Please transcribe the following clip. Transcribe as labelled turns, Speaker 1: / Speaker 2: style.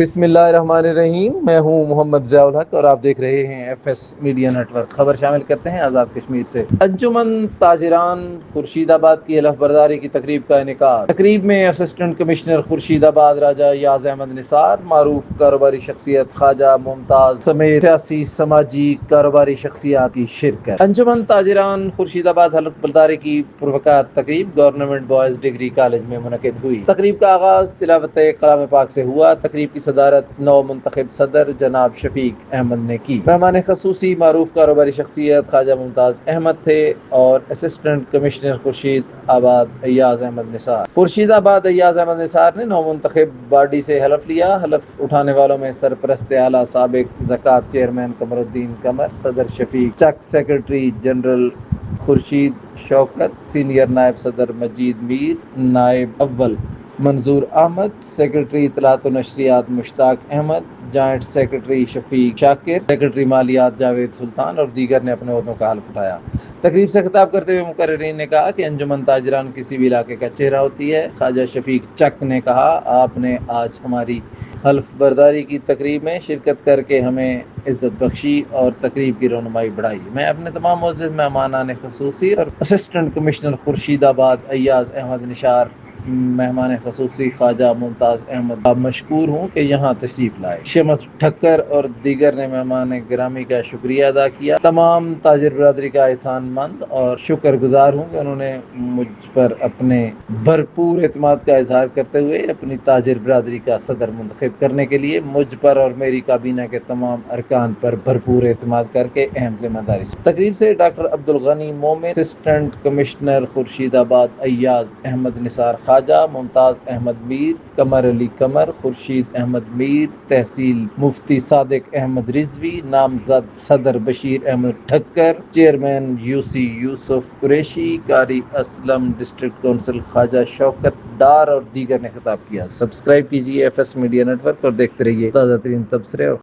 Speaker 1: بسم اللہ الرحمن الرحیم۔ میں ہوں محمد ضیاء الحق اور آپ دیکھ رہے ہیں F S media network. خبر شامل کرتے ہیں آزاد کشمیر سے۔ انجمن تاجران خورشید آباد کی حلف برداری کی تقریب کا انعقاد۔ تقریب میں اسسٹنٹ کمشنر خورشید آباد راجہ ایاز احمد نثار، معروف کاروباری شخصیت خواجہ ممتاز سمیت سیاسی سماجی کاروباری شخصیات کی شرکت۔ انجمن تاجران خورشید آباد حلف برداری کی پروقات تقریب گورنمنٹ بوائز ڈگری کالج میں منعقد ہوئی۔ تقریب کا آغاز تلاوت کلام پاک سے ہوا۔ تقریب کی صدارت نو منتخب صدر جناب شفیق احمد نے کی۔ مہمان خصوصی معروف کاروباری شخصیت خواجہ ممتاز احمد تھے اور اسسٹنٹ کمشنر خورشید آباد ایاز احمد نثار۔ خورشید آباد ایاز احمد نثار نے نو منتخب باڈی سے حلف لیا۔ حلف اٹھانے والوں میں سرپرست اعلیٰ سابق زکوٰۃ چیئرمین قمر الدین قمر، صدر شفیق چک، سیکرٹری جنرل خورشید شوکت، سینئر نائب صدر مجید میر، نائب اول منظور احمد، سیکرٹری اطلاعات و نشریات مشتاق احمد، جوائنٹ سیکرٹری شفیق شاکر، سیکرٹری مالیات جاوید سلطان اور دیگر نے اپنے عہدوں کا حلف اٹھایا۔ تقریب سے خطاب کرتے ہوئے مقررین نے کہا کہ انجمن تاجران کسی بھی علاقے کا چہرہ ہوتی ہے۔ خواجہ شفیق چک نے کہا، آپ نے آج ہماری حلف برداری کی تقریب میں شرکت کر کے ہمیں عزت بخشی اور تقریب کی رونمائی بڑھائی۔ میں اپنے تمام معزز مہمانان خصوصی اور اسسٹنٹ کمشنر خورشید آباد ایاز احمد نثار، مہمان خصوصی خواجہ ممتاز احمد مشکور ہوں کہ یہاں تشریف لائے۔ شمس ٹھکر اور دیگر نے مہمان گرامی کا شکریہ ادا کیا۔ تمام تاجر برادری کا احسان مند اور شکر گزار ہوں کہ انہوں نے مجھ پر اپنے بھرپور اعتماد کا اظہار کرتے ہوئے اپنی تاجر برادری کا صدر منتخب کرنے کے لیے مجھ پر اور میری کابینہ کے تمام ارکان پر بھرپور اعتماد کر کے اہم ذمہ داری سے۔ تقریب سے ڈاکٹر عبدالغنی مومن، اسسٹنٹ کمشنر خورشید آباد ایاز احمد نثار، خواجہ ممتاز احمد میر، قمر علی قمر، خورشید احمد میر، تحصیل مفتی صادق احمد رضوی، نامزد صدر Bashir Ahmed Thakar, chairman UC Yousuf Qureshi, Qari Aslam, district council Khawaja Shaukat Dar اور دیگر نے خطاب کیا۔ سبسکرائب کیجیے F S media network اور دیکھتے رہیے تازہ ترین تبصرے اور